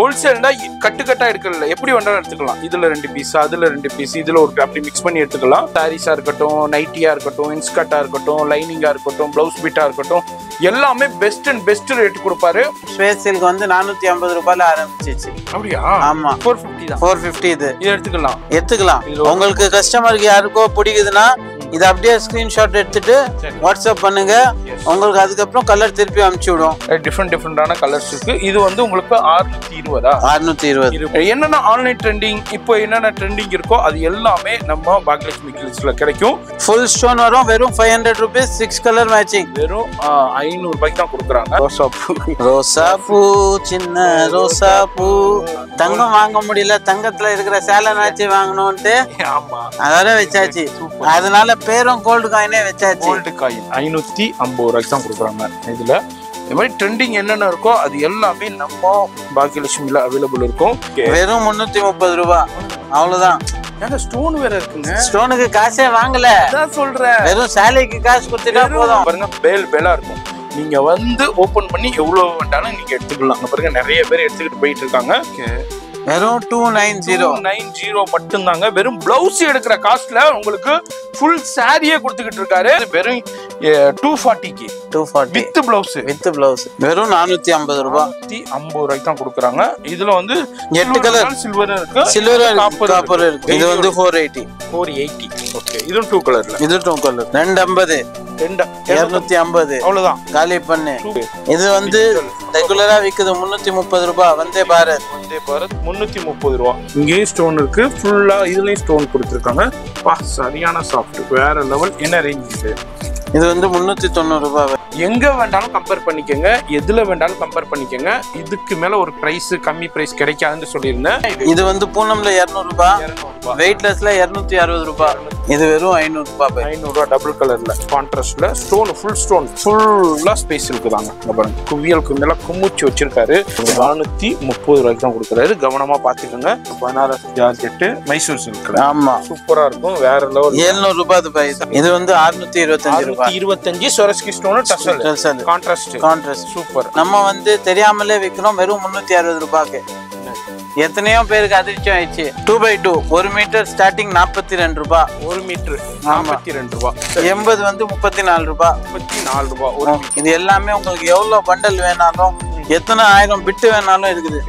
ஹோல்சேல்னா கட்டு கட்டா எடுக்கல, எப்படி வேணாலும் எடுத்துக்கலாம். இதுல 2 பீஸ், அதுல 2 பீஸ், இதுல ஒரு அப்படி மிக்ஸ் பண்ணி எடுத்துக்கலாம். சாரீஸா இருக்கட்டும், நைட்டியா இருக்கட்டும், இன்ஸ்கர்ட்டா இருக்கட்டும், லைனிங்கா இருக்கட்டும், பிளவுஸ் பீட்டா இருக்கட்டும், எல்லாமே பெஸ்ட் அண்ட் பெஸ்ட் ரேட் கொடுப்பாரு. ஸ்பேஸ் சில்க் வந்து 450 ரூபாயில ஆரம்பிச்சிச்சு. அப்படியா? ஆமா, 450 தான். 450 இது எடுத்துக்கலாம். உங்களுக்கு கஸ்டமருக்கு யாருக்கோ பிடிக்குதுன்னா இதை அப்படியே ஸ்கிரீன்ஷாட் எடுத்துட்டு வாட்ஸ்அப் பண்ணுங்க. உங்களுக்கு அதுக்கப்புறம் கலர் திருப்பி அனுப்பிச்சு விடும். டிஃப்ரெண்டான கலர்ஸ் இருக்கு. இது வந்து உங்களுக்கு 620. என்னென்ன ஆன்லைன் ட்ரெண்டிங் இப்போ என்னென்ன ட்ரெண்டிங் இருக்கோ அது எல்லாமே நம்ம பாக்யலட்சுமி கில்ஸ்ல கிடைக்கும். ஃபுல் ஸ்டோன் வரும். வெறும் 500 rupees, 6 கலர் மேட்சிங். வெறும் 500 ரூபாய்க்கு தான் கொடுக்குறாங்க. ரோசா பூ, சின்ன ரோசா பூ. தங்கம் வாங்க முடியல, தங்கத்துல இருக்கிற சேலை நாச்சு வாங்கணும்ட்டு அதோட வச்சாச்சு. அதனால பேரும் கோல்டு காயினே வச்சாச்சு. கோல்டு காயின் 550 ரூபாய்க்கு தான் கொடுக்குறாங்க. இதுல இந்த மாதிரி ட்ரெண்டிங் என்னென்ன இருக்கோ அது எல்லாமே நம்ம பாக்யலட்சுமியில அவைலபிள் இருக்கும். வெறும் 330 ரூபாய், அவ்வளவுதான். ஸ்டோன் வேற இருக்குங்க. ஸ்டோனுக்கு காசே வாங்கல, சொல்றேன். வெறும் சேலைக்கு காசு கொடுத்துட்டா போதும். பாருங்க, பேலா இருக்கும். நீங்க வந்து ஓபன் பண்ணி எவ்வளவு வேண்டாலும் நீங்க எடுத்துக்கலாம். பாருங்க, நிறைய பேர் எடுத்துக்கிட்டு போயிட்டு இருக்காங்க. வெறும் 290 மட்டும் தாங்க. வெறும் பிளவுஸ் எடுக்கிற காஸ்ட்ல உங்களுக்கு ஃபுல் சாரியே கொடுத்துக்கிட்டு இருக்காரு. வெறும் 240 வித் பிளவுஸ் வெறும் 450 ரூபாய், 50 ரூபாய்க்கு தான் கொடுக்குறாங்க. இதுல வந்து 8 கலர் சில்வர் இருக்கு, காப்பர் இருக்கு. இது வந்து 480. ஓகே, இது 2 கலர்ல. இது 2 கலர் 250 250 அவ்வளவுதான். காலி பண்ணு. இது வந்து ரெகுலரா விக்குது 330 ரூபாய். வந்தே பாரத் 330 ரூபாய். இங்கேயும் ஸ்டோன் இருக்கு ஃபுல்லா. இதுலயும் ஸ்டோன் கொடுத்துருக்காங்க. சரியான சாஃப்ட், வேற லெவல். என்ன ரேஞ்ச் இது? இது வந்து 390 ரூபாய். எங்க வேண்டாலும் கம்பேர் பண்ணிக்கங்க, எதுல வேண்டாலும் கம்பேர் பண்ணிக்கங்க. இதுக்கு மேல ஒரு பிரைஸ், கம்மி பிரைஸ் கிடைக்காதுன்னு சொல்லியிருந்தேன். இது வந்து பூனம்ல 200 ரூபாய், வெயிட்லெஸ்ல 260 ரூபாய். இது வெறும் 500 ரூபாய். 500 ரூபாய். டபுள் கலர்ல கான்ட்ராஸ்ட்ல ஸ்டோன், ஃபுல்லா ஸ்பேஸ் இருக்குதாங்க. பாருங்க, குவியலுக்கு மேல கும்முச்சு வச்சிருக்காரு. 430 ரூபாய்க்கு தான் கொடுக்குறாரு. கவனமா பாத்துக்கோங்க. Banaras georgette, Mysore silk. ஆமா, சூப்பரா இருக்கும், வேற லெவல். 700 ரூபாய். இது வந்து 625 ரூபாய். 25 சொரஸ்கி ஸ்டோன் டசல் கான்ட்ராஸ்ட் சூப்பர். நம்ம வந்து தெரியாமலே விக்கிறோம் வெறும் 360 ரூபாய்க்கு. எத்தனையோ பேருக்கு அதிர்ச்சி ஆயிடுச்சு. 2x2 1 மீட்டர் ஸ்டார்டிங் 42 ரூபாய். 1 மீட்டர் 42 ரூபாய். 80 வந்து 34 ரூபாய். 34 ரூபாய். இது எல்லாமே உங்களுக்கு எவ்வளவு பண்டல் வேணாலும், எத்தனை 1000 பிட்டு வேணாலும் இருக்குது.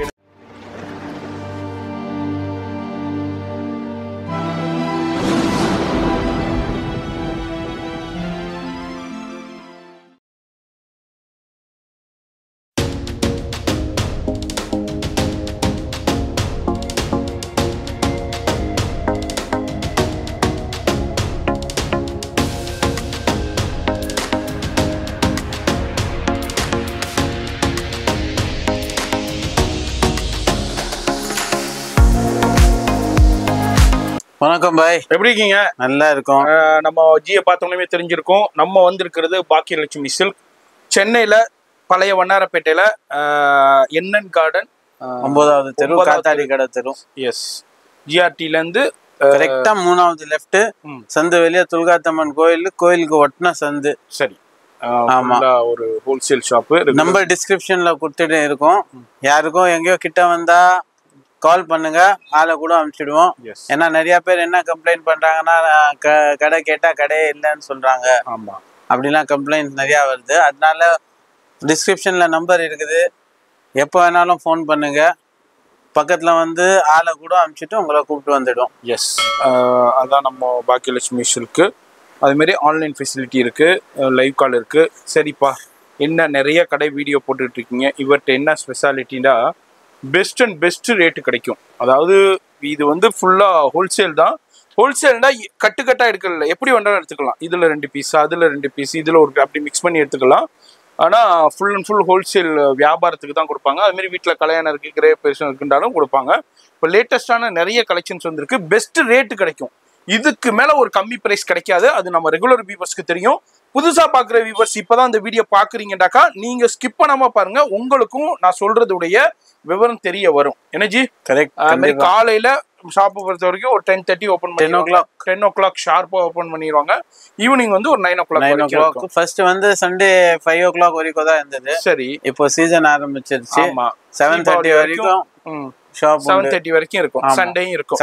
வணக்கம் பாய், எப்படி இருக்கீங்க? நல்லா இருக்கும். நம்ம ஜியை பார்த்தோன்னே தெரிஞ்சிருக்கோம். நம்ம வந்திருக்கிறது பாக்கியலட்சுமி சில்க், சென்னையில பழைய வண்ணாரப்பேட்டையில என்என் கார்டன் 9வது தெரு, காத்தாடி கடை தெரு. எஸ், ஜிஆர்டில இருந்து கரெக்டா 3வது லெஃப்ட், சந்து வெளியே துல்காத்தம்மன் கோயிலுக்கு ஒட்டின சந்து. சரி, ஆமா, ஒரு ஹோல்சேல் ஷாப். நம்பர் டிஸ்கிரிப்ஷன்ல கொடுத்துட்டு இருக்கோம். யாருக்கும் எங்கேயோ கிட்ட வந்தா கால் பண்ணுங்க, ஆளை கூட அனுப்பிச்சிடுவோம். ஏன்னா நிறைய பேர் என்ன கம்ப்ளைண்ட் பண்றாங்கன்னா, கடை கேட்டா கடையே இல்லைன்னு சொல்றாங்க. ஆமா, அப்படிலாம் கம்ப்ளைண்ட் நிறைய வருது. அதனால டிஸ்கிரிப்ஷன்ல நம்பர் இருக்குது, எப்போ வேணாலும் ஃபோன் பண்ணுங்க. பக்கத்துல வந்து ஆளை கூட அனுப்பிச்சிட்டு உங்களை கூப்பிட்டு வந்துடும். எஸ், அதான் நம்ம பாக்கியலட்சுமி சில்க்கு. அதுமாரி ஆன்லைன் ஃபெசிலிட்டி இருக்கு, லைவ் கால் இருக்கு. சரிப்பா, என்ன நிறைய கடை வீடியோ போட்டுட்டு இருக்கீங்க, இவர்கிட்ட என்ன ஸ்பெஷாலிட்டினா பெஸ்ட் அண்ட் பெஸ்ட் ரேட்டு கிடைக்கும். அதாவது இது வந்து ஃபுல்லா ஹோல்சேல் தான். ஹோல்சேல்னா கட்டு கட்டா எடுக்கல, எப்படி வேண்டாலும் எடுத்துக்கலாம். இதுல 2 பீஸ், அதுல 2 பீஸ், இதுல ஒரு அப்படி மிக்ஸ் பண்ணி எடுத்துக்கலாம். ஆனா ஃபுல் அண்ட் ஃபுல் ஹோல்சேல் வியாபாரத்துக்கு தான் கொடுப்பாங்க. அதுமாரி வீட்டில் கல்யாணம் இருக்கு, கிரே பெருசு இருக்குன்றாலும் கொடுப்பாங்க. இப்போ லேட்டஸ்டான நிறைய கலெக்ஷன்ஸ் வந்துருக்கு, பெஸ்ட் ரேட்டு கிடைக்கும். இதுக்கு மேல ஒரு கம்மி பிரைஸ் கிடைக்காது. அது நம்ம ரெகுலர் வியூவர்ஸ்க்கு தெரியும். புதுசா பாக்குற வியூவர்ஸ் இப்பதான் இந்த வீடியோ பாக்குறீங்கன்னாக்கா நீங்க ஸ்கிப் பண்ணாம பாருங்க, உங்களுக்கும் நான் சொல்றதுடைய விவரம் தெரிய வரும். Energy correct. காலையில ஷாப்பை பொறுத்த வரைக்கும் ஒரு 10:30 ஓப்பன் பண்ணிடுவாங்க. 10 o'clock ஷார்ப்பாக ஓப்பன் பண்ணிடுவாங்க. ஈவினிங் வந்து ஒரு 9 o'clock. ஃபர்ஸ்ட் வந்து சண்டே 5 o'clock வரைக்கும் தான் இருந்தது. சரி, இப்போ சீசன் ஆரம்பிச்சிருச்சு. ஆமா, 7:30 வரைக்கும் ஷாப் 7:30 வரைக்கும் இருக்கும். சண்டேயும் இருக்கும்.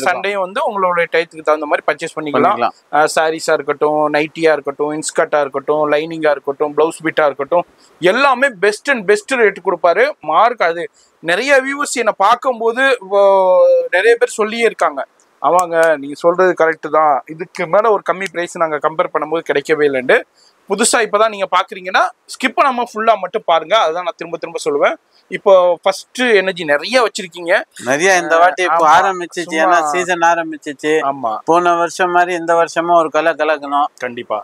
சண்டேயும் வந்து உங்களுடைய டைத்துக்கு தகுந்த மாதிரி பர்ச்சேஸ் பண்ணிக்கலாம். சாரீஸா இருக்கட்டும், நைட்டியா இருக்கட்டும், இன்ஸ்கர்ட்டா இருக்கட்டும், லைனிங்கா இருக்கட்டும், பிளவுஸ் பிட்டா இருக்கட்டும், எல்லாமே பெஸ்ட் அண்ட் பெஸ்ட் ரேட் கொடுப்பாரு மார்க். அது நிறைய வியூவர்ஸ் என்னை பார்க்கும்போது நிறைய பேர் சொல்லியே இருக்காங்க, அவங்க நீங்க சொல்றது கரெக்டு தான், இதுக்கு மேல ஒரு கம்மி பிரைஸ் நாங்க கம்பேர் பண்ணும்போது கிடைக்கவே இல்லைன்னு. புதுசா இப்பதான் நீங்க பாக்குறீங்கன்னா ஸ்கிப் பண்ணாம ஃபுல்லா மட்டும் பாருங்க. அதுதான் நான் திரும்ப திரும்ப சொல்லுவேன். இப்போ ஃபர்ஸ்ட் எனர்ஜி நிறைய வச்சிருக்கீங்க. நிறைய இந்த வாட்டி இப்போ ஆரம்பிச்சிச்சு, ஏன்னா சீசன் ஆரம்பிச்சிச்சு. ஆமா, போன வருஷம் மாதிரி இந்த வருஷமும் ஒரு கலக்கணும். கண்டிப்பா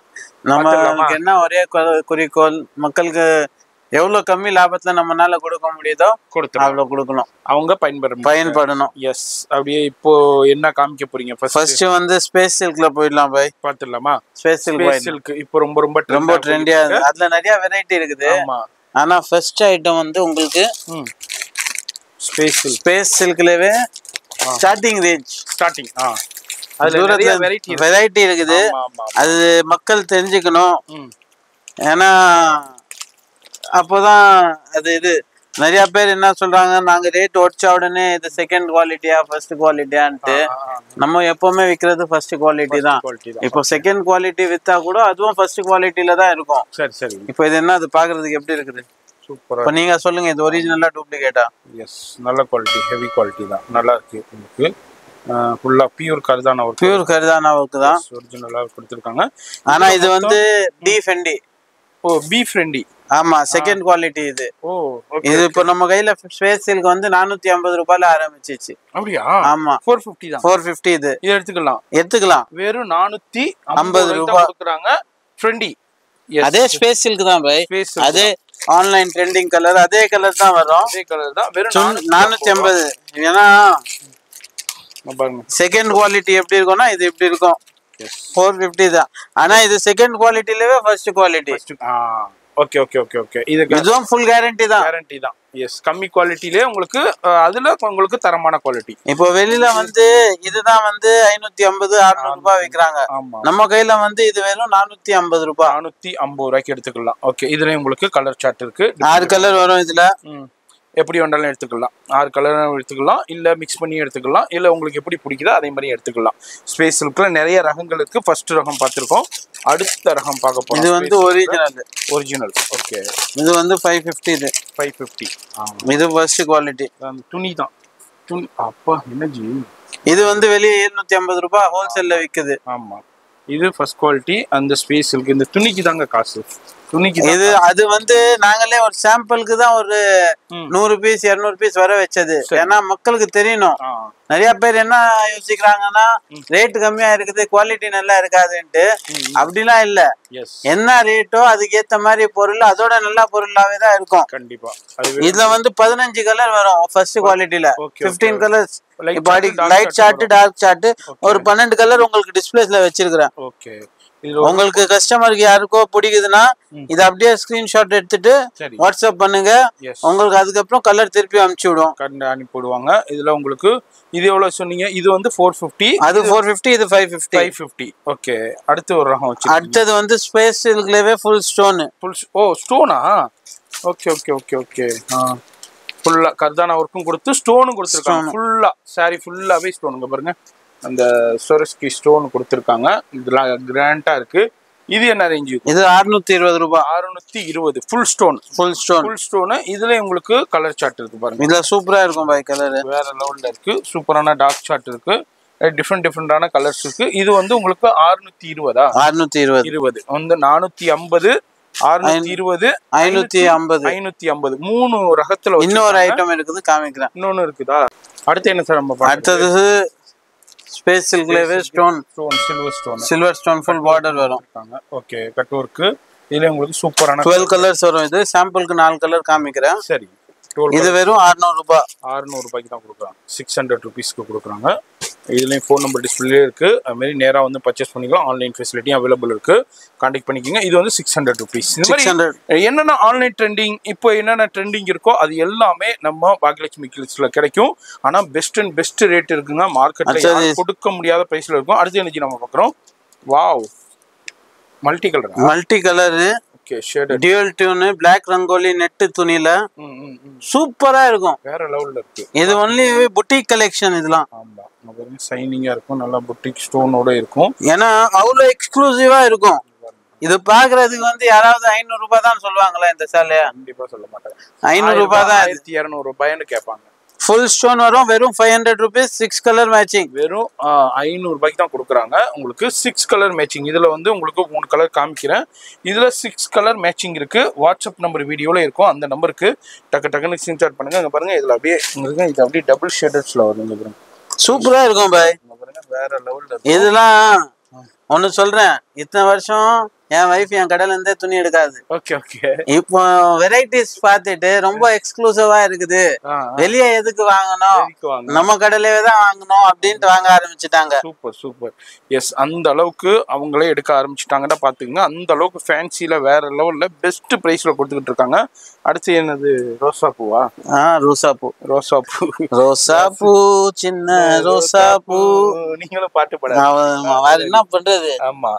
நம்ம என்ன ஒரே குறிக்கோள், மக்களுக்கு எவ்வளவு கம்மி லாபத்துல நம்மனால கொடுக்க முடியுதோ அவ்வளவு கொடுக்கணும், அவங்க பயன்படணும். எஸ், அப்படியே இப்போ என்ன காமிக்க போறீங்க? ஃபர்ஸ்ட் வந்து ஸ்பேஸ் சில்க்ல போயிடலாம் பாய். பாத்துடலாமா? ஸ்பேஸ் சில்க் இப்போ ரொம்ப ட்ரெண்டியா இருக்கு. அதுல நிறைய வெரைட்டி இருக்குது. ஆனா ஃபர்ஸ்ட் ஐட்டம் வந்து உங்களுக்கு ஸ்பேஸ் சில்க்லவே ஸ்டார்டிங் ரேஞ்ச் அதுல வெரைட்டி இருக்குது. அது மக்கள் தெரிஞ்சுக்கணும். ஏன்னா அப்போதான் அது இது நிறைய பேர் என்ன சொல்றாங்க, நாங்க ரேட் ஒடிச்ச உடனே இது செகண்ட் குவாலிட்டியா ஃபர்ஸ்ட் குவாலிட்டியான்ட்டு. நம்ம எப்பவுமே விற்கிறது ஃபர்ஸ்ட் குவாலிட்டி தான். இப்போ செகண்ட் குவாலிட்டி வித்தா கூட அதுவும் ஃபர்ஸ்ட் குவாலிட்டியில தான் இருக்கும். சரி, இப்போ இது என்ன, அது பாக்குறதுக்கு எப்படி இருக்குது? சூப்பரா. இப்போ நீங்க சொல்லுங்க, இது ஒரிஜினலா டூப்ளிகேட்டா? எஸ், நல்ல குவாலிட்டி, ஹெவி குவாலிட்டி தான், நல்லா இருக்கு. உங்களுக்கு ஃபுல்லா பியூர் கர்தானா ஒர்க் தான், ஒரிஜினலா கொடுத்திருக்காங்க. ஆனா இது வந்து டி ஃபெண்டி. ஓ, பி ஃப்ரெண்டி. ஆமா, செகண்ட் குவாலிட்டி இது. ஓ, இது இப்போ நம்ம கையில ஸ்பேஸ் சில்க் வந்து 450 ரூபாயில ஆரம்பிச்சிச்சு. அப்படியா? ஆமா, 450 தான். 450 இது எடுத்துக்கலாம். வெறும் 450 ரூபாய் கொடுக்குறாங்க. ஃப்ரெண்டி அதே ஸ்பேஸ் சில்க் தான் பை. அதே ஆன்லைன் ட்ரெண்டிங் கலர், அதே கலர் தான் வரும். அதே கலர் தான், வெறும் 450. ஏன்னா செகண்ட் குவாலிட்டி எப்படி இருக்கும்னா இது எப்படி இருக்கும், 450 தான். ஆனா இது செகண்ட் குவாலிட்டிலவே first quality. Okay okay okay okay, இதுவும் ஃபுல் கேரண்டி தான். எஸ், கம்மி குவாலிட்டிலே உங்களுக்கு, அதுல உங்களுக்கு தரமான குவாலிட்டி. இப்போ வெளியில வந்து இதுதான் வந்து 550 600 ரூபாய் விக்கிறாங்க. நம்ம கையில வந்து இது வெறும் 450 ரூபாய். 450 ரூபாய்க்கு எடுத்துக்கலாம். ஓகே, இதுல உங்களுக்கு கலர் சார்ட் இருக்கு. 6 கலர் வரும் இதுல. எப்படி வேண்டாலும் எடுத்துக்கலாம். 6 கலரும் எடுத்துக்கலாம், இல்ல மிக்ஸ் பண்ணி எடுத்துக்கலாம், இல்ல உங்களுக்கு எப்படி பிடிக்குதோ அதே மாதிரி எடுத்துக்கலாம். ஸ்பேஸ் சில்க்ல நிறைய ரகங்கள் இருக்கு. ஃபர்ஸ்ட் ரகம் பார்த்திருக்கோம், அடுத்த ரகம் பார்க்க போறோம். இது வந்து ஒரிஜினல். ஓகே, இது வந்து 550. இது 550. இது ஃபர்ஸ்ட் குவாலிட்டி. துணி தான். அப்பா என்ன ஜி, இது வந்து வெளியே 750 ரூபாய் ஹோல்சேல்ல விக்குது. ஆமா, இது ஃபர்ஸ்ட் குவாலிட்டி. அந்த ஸ்பேஸ் சில்க் இந்த துணிக்கு தாங்க காசு. இது அது வந்து நாங்களே ஒரு சாம்பிளுக்கு தான் ஒரு 100 பீஸ் 200 பீஸ் வர வச்சது. ஏன்னா மக்களுக்கு தெரியணும். நிறைய பேர் என்ன யோசிக்கிறாங்கன்னா, ரேட் கம்மியா இருக்குது, குவாலிட்டி நல்லா இருக்காதுன்ட்டு. அப்படிலாம் இல்ல, என்ன ரேட்டோ அதுக்கு ஏத்த மாதிரி பொருள் அதோட நல்ல பொருளாவே தான் இருக்கும். கண்டிப்பா. இதுல வந்து 15 கலர் வரும் ஃபர்ஸ்ட் குவாலிட்டில. 15 colours, light shade, dark shade, ஒரு 12 கலர் உங்களுக்கு டிஸ்பிளேஸ்ல வச்சிருக்கிறேன். ஓகே, உங்களுக்கு கஸ்டமருக்கு யாருக்கோ பிடிக்குதுன்னா இத அப்படியே ஸ்கிரீன்ஷாட் எடுத்துட்டு வாட்ஸ்அப் பண்ணுங்க. உங்களுக்கு அதுக்கப்புறம் கலர் திருப்பி அனுப்பிடுவாங்க. இதுல உங்களுக்கு இது எவ்வளவு சொன்னீங்க? இது வந்து 450. அது 450, இது 550. ஓகே, அடுத்து ஒரு ரகம் வச்சு. அடுத்தது வந்து ஸ்பேஸ் சில்க்லவே ஃபுல் ஸ்டோன். ஓ, ஸ்டோனா? Okay okay okay okay. ஃபுல்லா கர்தானா ஒர்க்கும் கொடுத்து ஸ்டோனும் கொடுத்துருக்காங்க. ஃபுல்லா சாரி ஃபுல்லாவே ஸ்டோனுங்க பாருங்க. அந்த சொரஸ்கி ஸ்டோன் கொடுத்துருக்காங்க. இதெல்லாம் கிராண்டா இருக்கு. இது என்ன ரேஞ்ச்? இது 620 ரூபாய். 620 ஃபுல் ஸ்டோன். இதுல உங்களுக்கு கலர் சார்ட் இருக்கு பாருங்க. இதுல சூப்பரா இருக்கும் பாய், கலர் வேற லெவல்ல இருக்கு. சூப்பரான டார்க் சார்ட் இருக்கு. டிஃபரெண்டான கலர்ஸ் இருக்கு. இது வந்து உங்களுக்கு 620. 620 வந்து 450, 620, 550 மூணு ரகத்துல. இன்னொரு ஐட்டம் இருக்குது, காமிக்கிறேன். இன்னொன்னு இருக்குதா? அடுத்து என்ன சார் நம்ம? அடுத்தது ஸ்பேஸ் சில்க்லவே சில்வர் ஸ்டோன் ஃபுல் பார்டர் வரும். Okay, cut work. இதுல உங்களுக்கு சூப்பரான 12 கலர்ஸ் வரும். இது சாம்பிளுக்கு 4 கலர் காமிக்கிறேன். சரி, இது வெறும் 600 ரூபாய். 600 ரூபாய்க்கு தான் கொடுக்குறாங்க. 600 ருபீஸ்க்கு கொடுக்குறாங்க. இதுலேயும் ஃபோன் நம்பர் டிஸ்பிளே இருக்குது. அதுமாரி நேராக வந்து பர்ச்சேஸ் பண்ணிக்கலாம். ஆன்லைன் ஃபெசிலிட்டியும் அவைலபிள் இருக்குது. கான்டாக்ட் பண்ணிக்கோங்க. இது வந்து 600 rupees. இந்த மாதிரி என்னென்ன ஆன்லைன் ட்ரெண்டிங் இப்போ என்னென்ன ட்ரெண்டிங் இருக்கோ அது எல்லாமே நம்ம பாக்கியலட்சுமி கில்ஸ்ல கிடைக்கும். ஆனால் பெஸ்ட் அண்ட் பெஸ்ட் ரேட் இருக்குங்க. மார்க்கெட்டில் கொடுக்க முடியாத ப்ரைஸில் இருக்கும். அடுத்த எனர்ஜி நம்ம பார்க்குறோம். Wow, multi colour okay, shaded dual tone black rangoli net துணியில சூப்பரா இருக்கும். வேற லெவல்ல இருக்கு. இது ஒன்லி புட்டிக் கலெக்ஷன். இதெல்லாம் ஆமா, ஷைனிங்கா இருக்கும். நல்லா புட்டிக் ஸ்டோனோட இருக்கும். ஏன்னா அவ்வளவு எக்ஸ்க்ளூசிவா இருக்கும். இது பாக்குறதுக்கு வந்து யாராவது 500 ரூபாய் தான் சொல்லுவாங்களா இந்த சேலைய? கண்டிப்பா சொல்ல மாட்டாங்க. 500 ரூபாய் தான். 1200 ரூபாய்னு கேட்பாங்க. ஃபுல் ஸ்டோன் வரும். வெறும் 500 rupees. 6 colour matching. வெறும் 500 ரூபாய்க்கு தான் கொடுக்குறாங்க உங்களுக்கு. 6 கலர் மேட்சிங். இதுல வந்து உங்களுக்கு 3 கலர் காமிக்கிறேன். இதுல 6 கலர் மேட்சிங் இருக்கு. வாட்ஸ்அப் நம்பர் வீடியோல இருக்கும். அந்த நம்பருக்கு டக்குன்னு ஸ்கிரீன்ஷாட் பண்ணுங்க. இங்க பாருங்க, இதுல அப்படியே உங்களுக்கு இது அப்படியே டபுள் ஷேடட்ஸ்ல வருங்க. பாருங்க, சூப்பரா இருக்கும் பாய். பாருங்க, வேற லெவல்ல. இதெல்லாம் ஒன்னு சொல்றேன், இத்தனை வருஷம் என் வைஃப் என் கடையில இருந்தே துணி எடுக்காது. இப்போ வெரைட்டிஸ் பார்த்துட்டு ரொம்ப எக்ஸ்க்ளூசிவா இருக்குது, வெளியே எதுக்கு வாங்கணும், நம்ம கடையிலேயே தான் வாங்கணும் அப்படின்ட்டு வாங்க ஆரம்பிச்சுட்டாங்க. Super super. எஸ், அந்த அளவுக்கு அவங்களே எடுக்க ஆரம்பிச்சுட்டாங்கன்னா பாத்துக்கங்க. அந்த அளவுக்கு ஃபேன்சில வேற லெவல்ல பெஸ்ட் பிரைஸ்ல கொடுத்துக்கிட்டு இருக்காங்க. அடுத்து என்னது, ரோசா பூவா? ரோசா பூ சின்ன ரோசா பூ. நீங்களும் பாட்டு பாட என்ன பண்றது? ஆமா,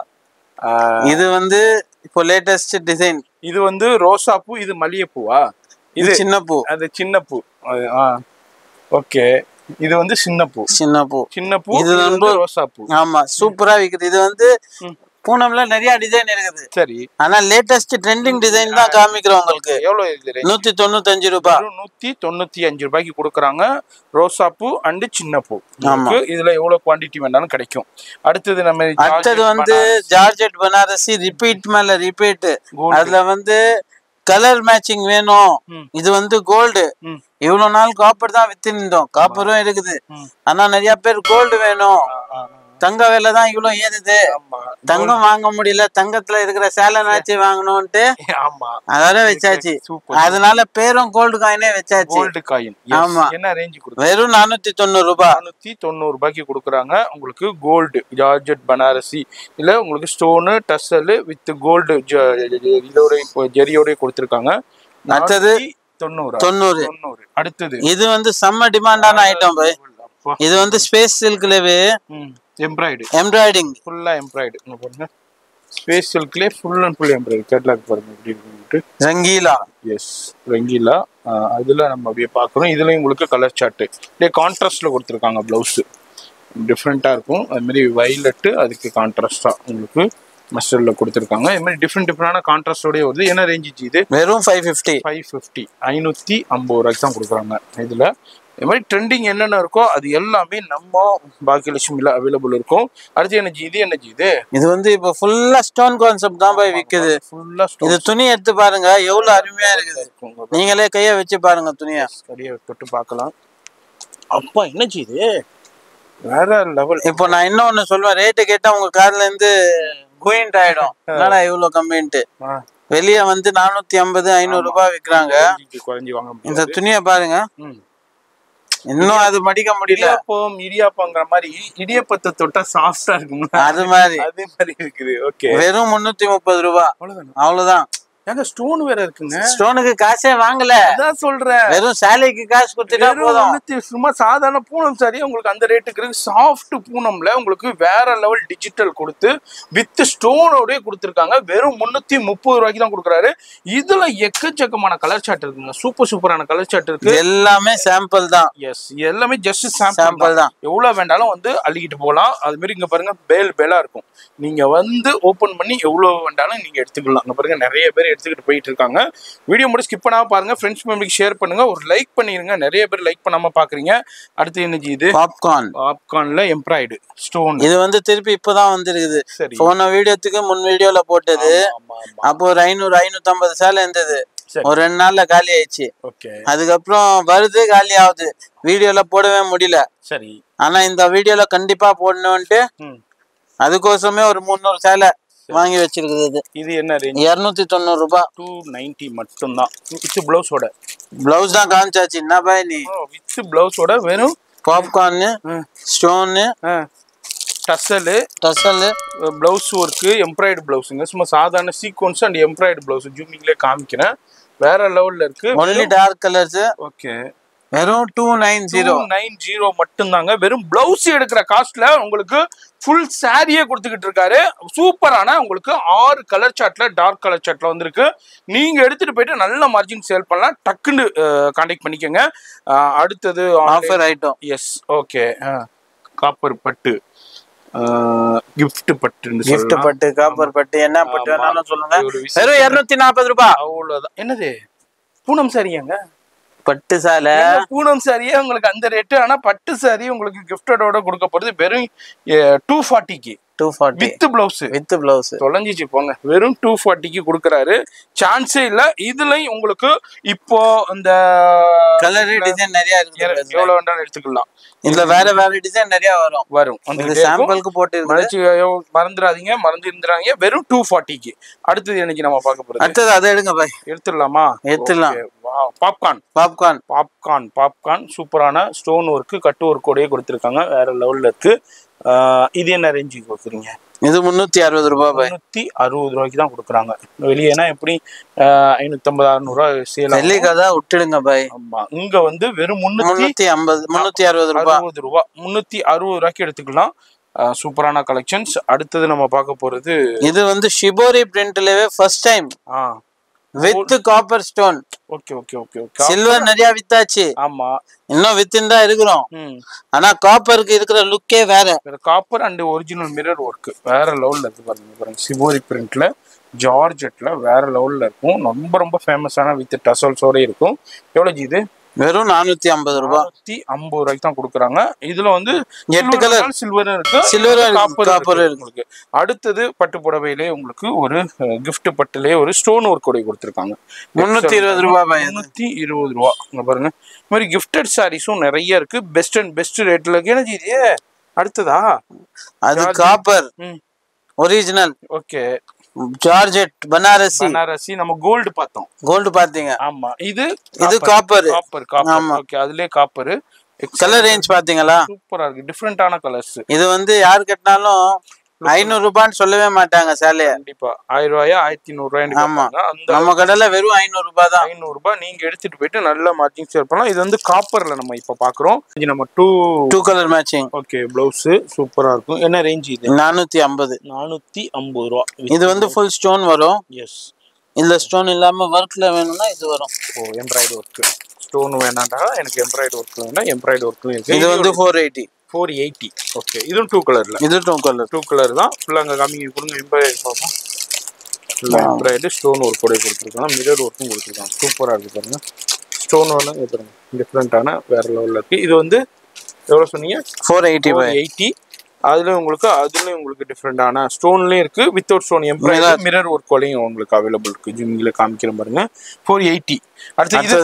இது வந்து இப்போ லேட்டஸ்ட் டிசைன். இது வந்து ரோசா பூ. இது மல்லிகைப்பூவா? இது சின்ன பூ. அது சின்ன பூ. ஓகே, இது வந்து சின்ன பூ. இது வந்து ரோசா பூ. ஆமா, சூப்பரா விக்குது. இது வந்து பூனம்ல நிறைய டிசைன் இருக்குது. சரி, ஆனா லேட்டஸ்ட் ட்ரெண்டிங் டிசைன் தான் காமிக்கிறோம் உங்களுக்கு. எவ்வளவு இருக்குது? 195 ரூபாய். 195 ரூபாய்க்கு கொடுக்குறாங்க. ரோசா பூ அண்ட் சின்ன பூ. இதுல எவ்வளவு குவாண்டிட்டி வேணாலும் கிடைக்கும். அடுத்தது வந்து ஜார்ஜெட் பனாரசி ரிப்பீட் மேல ரிப்பீட். அதுல வந்து கலர் மேட்சிங் வேணும். இது வந்து கோல்டு. இவ்வளவு நாள் காப்பர் தான் வித்து நின்றோம். காப்பரும் இருக்குது. ஆனா நிறைய பேர் கோல்டு வேணும். தங்க விலை தான் இவ்வளவு ஏறுது, தங்கம் வாங்க முடியல, தங்கத்துல இருக்கிற சேலை நாச்சி வாங்கணும்ட்டு அதோட வச்சாச்சு. அதனால பேரும் கோல்டு காயினே வச்சாச்சு. Gold coin. ஆமா, என்ன ரேஞ்ச் கொடுக்குறாங்க? வெறும் 490 ரூபாய். 490 ரூபாய்க்கு கொடுக்குறாங்க உங்களுக்கு. கோல்டு ஜார்ஜெட் பனாரசி இல்ல உங்களுக்கு ஸ்டோனு டசல் வித் கோல்டு இதோட ஜெரியோட கொடுத்துருக்காங்க. அடுத்தது 90. அடுத்தது இது வந்து செம்ம டிமாண்டான ஐட்டம் பாய். இது வந்து ஸ்பேஸ் சில்க்லவே எம்ப்ராய்டிங் ஃபுல்லா எம்ப்ராய்டு. பாருங்க, ஸ்பேஸ் சில்க்லயே full and full embroidery. Catalogue பாருங்க எப்படி இருக்குன்னு. ரங்கீலா. எஸ், ரங்கீலா. அதுல நம்ம அப்படியே பார்க்குறோம். இதுல உங்களுக்கு கலர் சார்ட் அப்படியே கான்ட்ராஸ்ட்ல கொடுத்துருக்காங்க. பிளவுஸ் டிஃப்ரெண்டா இருக்கும். அது மாதிரி வயலட்டு அதுக்கு கான்ட்ராஸ்டா உங்களுக்கு மஸ்டர்ட்ல கொடுத்துருக்காங்க. இது மாதிரி டிஃப்ரெண்டான கான்ட்ராஸ்டோடய வருது. என்ன ரேஞ்ச் இது? வெறும் 550. 550 ரூபாய்க்கு தான் கொடுக்குறாங்க. இதுல இது மாதிரி ட்ரெண்டிங் என்னென்ன இருக்கோ அது எல்லாமே நம்ம பாக்கியலட்சுமில அவைலபிள் இருக்கும். அடுத்து என்ன ஜி? இது வந்து இப்போ ஃபுல்லா ஸ்டோன் கான்செப்ட் தான் போய் விக்குது. ஃபுல்லா ஸ்டோன். இது துணி எடுத்து பாருங்க, எவ்வளவு அருமையா இருக்குது. நீங்களே கைய வச்சு பாருங்க, துணியை கையை தொட்டு பார்க்கலாம். அப்பா, என்ன ஜி இது? வேற லெவல். இப்போ நான் இன்னொன்னு சொல்லுவேன், ரேட்டு கேட்டா உங்க கார்ல இருந்து குயின்ட் ஆயிடும். என்னடா இவ்வளவு கம்மின்ட்டு. வெளியே வந்து 450 500 ரூபாய் விற்கிறாங்க. இந்த துணியை பாருங்க, இன்னும் அது மடிக்க முடியல. இடியாப்பங்கிற மாதிரி இடியப்பத்தை தொட்டா சாஃப்டா இருக்குங்க. அது மாதிரி இருக்குது. ஓகே, வெறும் 330 ரூபாய். அவ்வளவுதான். ஏங்க ஸ்டோன் வேற இருக்குங்க. ஸ்டோனுக்கு காசே வாங்கல, அதான் சொல்றேன். வெறும் சேலைக்கு காசு கொடுத்துட்டா போதும். சும்மா சாதாரண பூனம் சாரி உங்களுக்கு அந்த ரேட்டுக்கு இருக்கு. சாஃப்ட் பூனம்ல உங்களுக்கு வேற லெவல் டிஜிட்டல் கொடுத்து வித் ஸ்டோனோடய கொடுத்துருக்காங்க. வெறும் 330 ரூபாய்க்கு தான் கொடுக்குறாரு. இதுல எக்கச்சக்கமான கலர் சார்ட் இருக்குங்க. சூப்பரான கலர் சார்ட் இருக்கு. எல்லாமே சாம்பிள் தான். எஸ், எல்லாமே ஜஸ்ட் சாம்பிள் தான். எவ்வளவு வேண்டாலும் வந்து அள்ளிக்கிட்டு போகலாம். அது மாதிரி இங்க பாருங்க, பேலா இருக்கும். நீங்க வந்து ஓபன் பண்ணி எவ்வளவு வேண்டாலும் நீங்க எடுத்துக்கலாம். அங்க பாருங்க, நிறைய பேர் எடுத்துக்கிட்டு போயிட்டு இருக்காங்க. வீடியோ மட்டும் ஸ்கிப் பண்ணாம பாருங்க. ஃப்ரெண்ட்ஸ் ஃபேமிலிக்கு ஷேர் பண்ணுங்க. ஒரு லைக் பண்ணிருங்க. நிறைய பேர் லைக் பண்ணாம பாக்குறீங்க. அடுத்து என்ன இது? பாப்கார்ன்ல எம்ப்ராய்டு ஸ்டோன். இது வந்து திருப்பி இப்பதான் வந்திருக்குது. போன வீடியோத்துக்கு முன் வீடியோல போட்டது. அப்போ ஒரு 500-550 சேலை இருந்தது. ஒரு 2 நாள்ல காலி ஆயிடுச்சு. அதுக்கப்புறம் வருது, காலி ஆகுது. வீடியோல போடவே முடியல. சரி, ஆனா இந்த வீடியோல கண்டிப்பா போடணும்ட்டு அதுக்கோசமே ஒரு 300 சேலை வாங்கி வச்சிருக்குது. இது என்ன ரேஞ்ச்? 290 ரூபாய். 290 மட்டும் தான். வித் பிளவுஸோட. பிளவுஸ் தான் காமிச்சாச்சு. என்ன பாய் நீ? வித் பிளவுஸோட வெறும் பாப்கார்னு, ஸ்டோனு, டசலு, பிளவுஸ் ஒர்க்கு, எம்ப்ராய்டு பிளவுஸுங்க. சும்மா சாதாரண சீக்வன்ஸ் அண்ட் எம்ப்ராய்டு பிளவுஸ் ஜூமிங்லேயே காமிக்கிறேன். வேற லெவல்ல இருக்கு. Only dark colours. ஓகே, வெறும் 290 மட்டும்தாங்க. வெறும் பிளவுஸ் எடுக்கிற காஸ்ட்ல உங்களுக்கு ஃபுல் சாரியே கொடுத்துக்கிட்டு இருக்காரு. சூப்பரான உங்களுக்கு 6 கலர் சார்ட்ல டார்க் கலர் சார்ட்ல வந்திருக்கு. நீங்க எடுத்துட்டு போயிட்டு நல்ல மார்ஜின் சேல் பண்ணலாம். டக்குன்னு கான்டாக்ட் பண்ணிக்கோங்க. அடுத்தது offer item. Yes, okay. Copper பட்டு, கிஃப்ட் பட்டு, காப்பர் பட்டு, என்ன பட்டு வேணாலும் சொல்லுங்க. வெறும் 240 ரூபாய். அவ்வளவுதான். என்னது பூனம் சாரியாங்க? பட்டு சாலை பூனம் சாரியே உங்களுக்கு அந்த ரேட்டு. ஆனா பட்டு சாரி உங்களுக்கு கிஃப்டடோட கொடுக்க போறது வெறும் 240க்கு. 240 வித் பிளவுஸ் தொலைஞ்சிச்சு போங்க. வெறும் 240க்கு கொடுக்குறாரு. சான்ஸே இல்ல. இதுலயும் உங்களுக்கு இப்போ இந்த கலர் டிசைன் நிறைய இருக்கு. எவ்வளவு வேண்டாலும் எடுத்துக்கலாம். இதுல வேற டிசைன் நிறைய வரும். அந்த சாம்பிளுக்கு போட்டு மறந்துடாதீங்க, மறந்துருந்துறாங்க. வெறும் 240க்கு. அடுத்தது இன்னைக்கு நம்ம பார்க்க போறது. அடுத்தது அதை எடுங்க பாய். எடுத்துடலாமா? எடுத்துடலாம். பாப்கார்ன் சூப்பரான ஸ்டோன் ஒர்க்கு, கட்டு ஒர்க்கோடயே கொடுத்துருக்காங்க. வேற லெவல்ல இருக்கு. இது என்ன ரேஞ்சுக்கு கொடுக்குறீங்க? இது 360 ரூபாய். 360 ரூபாய்க்கு தான் கொடுக்குறாங்க. வெளியேனா எப்படி 550-600 ரூபாய் சேல் விட்டுடுங்க பாய். ஆமா, இங்க வந்து வெறும் 360 ரூபாய் 360 ரூபாய்க்கு எடுத்துக்கலாம். சூப்பரான கலெக்ஷன்ஸ். அடுத்தது நம்ம பார்க்க போறது இது வந்து ஷிபோரி பிரிண்ட்லவே first time with copper stone. Okay okay okay okay. Silver நிறைய வித்தாச்சு. ஆமா, இன்னும் வித்துன்னு தான் இருக்கிறோம். ஆனா காப்பருக்கு இருக்கிற லுக்கே வேற. Copper and original mirror work வேற லெவல்ல இருக்கு. பாருங்க, சிபோரி பிரிண்ட்ல ஜார்ஜெட்ல வேற லெவல்ல இருக்கும். ரொம்ப ரொம்ப ஃபேமஸான வித் டசல்ஸோட இருக்கும். எவ்வளவு இது? வெறும் 450 ரூபாய். 450 ரூபாய்க்கு தான் கொடுக்குறாங்க. இதுல வந்து 8 கலர் சில்வர் இருக்கு, காப்பர் இருக்கு. அடுத்தது பட்டு புடவையிலே உங்களுக்கு ஒரு கிஃப்ட் பட்டுலயே ஒரு ஸ்டோன் ஒர்க் கூட கொடுத்துருக்காங்க. 320 ரூபாய். 320 ரூபாய். இங்க பாருங்க, இந்த மாதிரி கிஃப்டட் சாரீஸும் நிறைய இருக்கு. பெஸ்ட் அண்ட் பெஸ்ட் ரேட்ல இருக்கு. என்ன இது? அடுத்ததா அது copper original. Okay, georgette Banarasi. நம்ம கோல்டு பார்த்தோம். கோல்டு பாத்தீங்க? ஆமா, இது காப்பர். ஓகே, அதுலயே காப்பர். கலர் ரேஞ்ச் பாத்தீங்களா? சூப்பரா இருக்கு. டிஃபரெண்டான கலர்ஸ். இது வந்து யாரு கட்டினாலும் 500 ரூபான்னு சொல்லவே மாட்டாங்க சேலைய. கண்டிப்பா 1000 ரூபாயா 1500 ரூபாய். ஆமா, நம்ம கடையில வெறும் 500 ரூபாய் தான். 500 ரூபாய் நீங்க எடுத்துட்டு போயிட்டு நல்ல மார்ஜின் சேல் பண்ணலாம். இது வந்து காப்பர்ல நம்ம இப்ப பாக்குறோம். இது நம்ம 2 கலர் மேட்சிங். ஓகே, பிளவுஸ் சூப்பரா இருக்கும். என்ன ரேஞ்ச் இது? 450 ரூபாய். இது வந்து ஃபுல் ஸ்டோன் வரும். எஸ், இந்த ஸ்டோன் இல்லாம ஒர்க்ல வேணும்னா இது வரும். ஓ, எம்ப்ராய்டு ஒர்க். ஸ்டோன் வேணாண்டா, எனக்கு எம்ப்ராய்டு ஒர்க் வேணா. எம்ப்ராய்டு ஒர்க் இருக்கு. இது வந்து 480. ஓகே, இதுவும் 2 கலர்ல. இது 2 கலர் தான். ஃபுல்லா அங்க காமிங்க, கொடுங்க. எம்ப்ராய்டு பாப்போம். ஃபுல்லா எம்ப்ராய்டு ஸ்டோன் ஒர்க் கூட கொடுத்துருக்காங்க. மிரர் ஒர்க்கும் கொடுத்துருக்காங்க. சூப்பரா இருக்கு பாருங்க. ஸ்டோன் ஒர்க் பாருங்க, டிஃப்ரெண்டான வேற லெவல்ல இருக்கு. இது வந்து எவ்வளவு சொன்னீங்க? 480. அதுல உங்களுக்கு டிஃப்ரெண்டான ஸ்டோன்லயும் இருக்கு, வித்தவுட் ஸ்டோன் எம்ப்ராய்டு மிரர் ஒர்க்கோலையும் உங்களுக்கு அவைலபிள் இருக்கு. ஜிம்மிங்ல காமிக்கிறேன் பாருங்க. 480. அடுத்து இது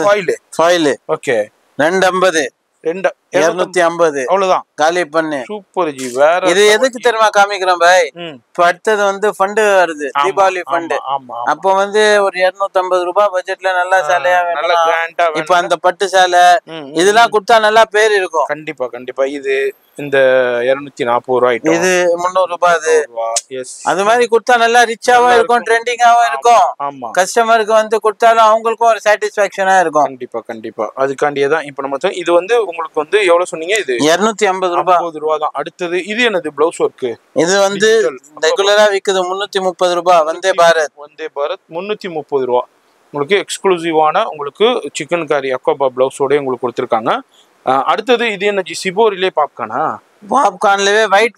ஃபாயில். ஓகே, 250. 250 அவ்வளவுதான். காலி பண்ணு. Super G. வேற இது எதுக்கு தெரியுமா காமிக்கிறோம் பாய்? இப்ப அடுத்தது வந்து ஃபண்ட் வருது, தீபாவளி ஃபண்ட். அப்போ வந்து ஒரு 250 ரூபாய் பட்ஜெட்ல நல்லா சேலையா வேணும். இப்ப அந்த பட்டு சேலை இதெல்லாம் கொடுத்தா நல்லா பேர் இருக்கும். கண்டிப்பா கண்டிப்பா. இது இந்த 240 ரூபாய், இது 300 ரூபாய். அது மாதிரி கொடுத்தா நல்லா ரிச்சாவும் இருக்கும், ட்ரெண்டிங்காவும் இருக்கும். ஆமா, கஸ்டமருக்கு வந்து கொடுத்தாலும் அவங்களுக்கும் ஒரு சாட்டிஸ்பாக்சனா இருக்கும். கண்டிப்பா கண்டிப்பா. அதுக்காண்டியே தான் இப்ப நம்ம இது வந்து உங்களுக்கு வந்து எவ்வளவு சொன்னீங்க? இது 250 ரூபாய் தான். அடுத்தது இது என்னது? Blouse work. இது வந்து ரெகுலரா விக்குது 330 ரூபாய். வந்தே பாரத் 330 ரூபாய். உங்களுக்கு எக்ஸ்க்ளூசிவான உங்களுக்கு சிக்கன் கறி அக்கோபா பிளவுஸோட உங்களுக்கு கொடுத்துருக்காங்க. அடுத்தது இது என்ன? சிபோரிலே பாப்கார்ன்லவே ஒயிட்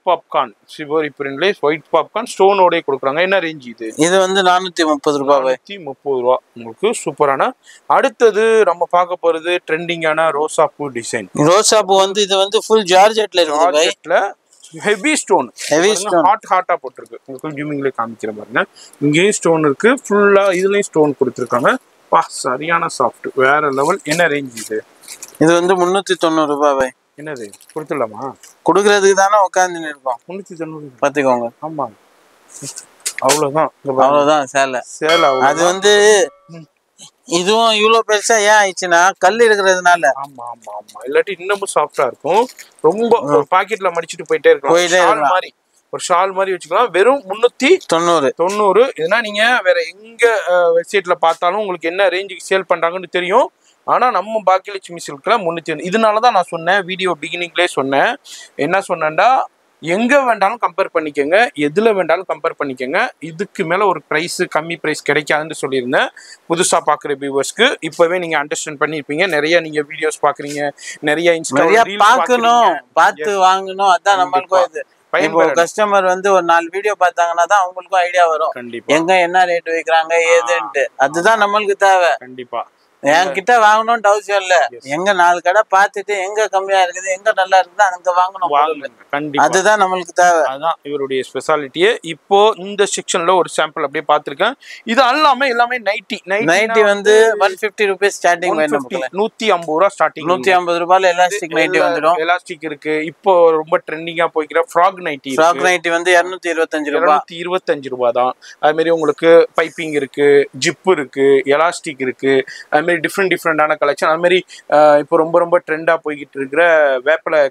பாப்கார்ன் சிபோரி பிரிண்ட்லேயே ஒயிட் பாப்கார்ன் ஸ்டோனோட கொடுக்குறாங்க. என்ன ரேஞ்ச் இது? இது வந்து 430 ரூபாய். 430 ரூபாய் உங்களுக்கு சூப்பரான. அடுத்தது நம்ம பார்க்க போறது ட்ரெண்டிங்கான ரோசா பூ டிசைன். ரோசா பூ வந்து இது வந்து ஃபுல் ஜார்ஜெட்ல இருக்கு. ஹெவி ஸ்டோன் ஹாட்டா போட்டிருக்கு. உங்களுக்கு ஜூமிங்ல காமிக்கிற பாருங்க. இங்கேயும் ஸ்டோன் இருக்கு, ஃபுல்லா இதுலயும் ஸ்டோன் கொடுத்துருக்காங்க. பா, சரியான சாஃப்ட், வேற லெவல். என்ன ரேஞ்ச் இது? இது வந்து 390 ரூபாய். என்னது கொடுத்துடலாமா? கொடுக்கறதுக்கு தானே உட்காந்து இருக்கோம். 390 பாத்துக்கோங்க. ஆமா, அவ்வளவுதான் அவ்வளவுதான் சேலை. அது வந்து இதுவும் இவ்வளவு பெருசா ஏன் ஆயிடுச்சுன்னா கல் இருக்கிறதுனால. ஆமா ஆமா ஆமா, இல்லாட்டி இன்னமும் சாஃப்டா இருக்கும். ரொம்ப ஒரு பாக்கெட்ல மடிச்சிட்டு போயிட்டே இருக்கலாம். ஷால் மாதிரி, ஒரு ஷால் மாதிரி வச்சுக்கலாம். வெறும் 390. இதுனா நீங்க வேற எங்க வெப்சைட்ல பார்த்தாலும் உங்களுக்கு என்ன ரேஞ்சுக்கு சேல் பண்றாங்கன்னு தெரியும். ஆனா நம்ம பாக்கியலட்சுமி சில்க்ல 390. இதனாலதான் நான் சொன்னேன், வீடியோ பிகினிங்லேயே சொன்னேன். என்ன சொன்னேன்டா, எங்க வேண்டாலும் கம்பேர் பண்ணிக்கோங்க, எதுல வேண்டாலும் கம்பேர் பண்ணிக்கோங்க. இதுக்கு மேல ஒரு பிரைஸ், கம்மி பிரைஸ் கிடைக்காதுன்னு சொல்லியிருந்தேன். புதுசா பாக்குற வியூவர்ஸ்க்கு இப்பவே நீங்க அண்டர்ஸ்டாண்ட் பண்ணிருப்பீங்க. நிறைய நீங்க வீடியோஸ் பாக்குறீங்க, நிறைய பார்க்கணும், பார்த்து வாங்கணும். அதான் நம்மளுக்கும் இது. இப்போ கஸ்டமர் வந்து ஒரு 4 வீடியோ பார்த்தாங்கன்னா தான் அவங்களுக்கும் ஐடியா வரும். எங்க என்ன ரேட் வைக்கிறாங்க ஏதுன்ட்டு. அதுதான் நம்மளுக்கு தேவை. கண்டிப்பா என்கிட்ட வாங்கணும்னு அவசியம் இல்ல. எங்க 4 கடை பார்த்துட்டு எங்க கம்மியா இருக்குது, எங்க நல்லா இருக்குது அங்க வாங்கணும். கண்டிப்பா அதுதான் நம்மளுக்கு தேவை. அதான் இவருடைய ஸ்பெஷாலிட்டியே. இப்போ இந்த செக்ஷன்ல ஒரு சாம்பிள் அப்படியே பார்த்திருக்கேன். இது எல்லாமே நைட்டி வந்து 150 ரூபீஸ் ஸ்டார்டிங். 150 ரூபா ஸ்டார்டிங். 150 ரூபாயில எலாஸ்டிக் நைட்டி வந்துடும். எலாஸ்டிக் இருக்கு. இப்போ ரொம்ப ட்ரெண்டிங்கா போய்க்கிற ஃப்ராக் நைட்டி வந்து 225 ரூபாய். 225 ரூபாய் தான். அது மாதிரி உங்களுக்கு பைப்பிங் இருக்கு, ஜிப் இருக்கு, எலாஸ்டிக் இருக்கு. அது மாதிரி டிஃப்ரெண்டான கலெக்ஷன். அது மாதிரி இப்போ ரொம்ப ட்ரெண்டா போய்கிட்டு இருக்கிற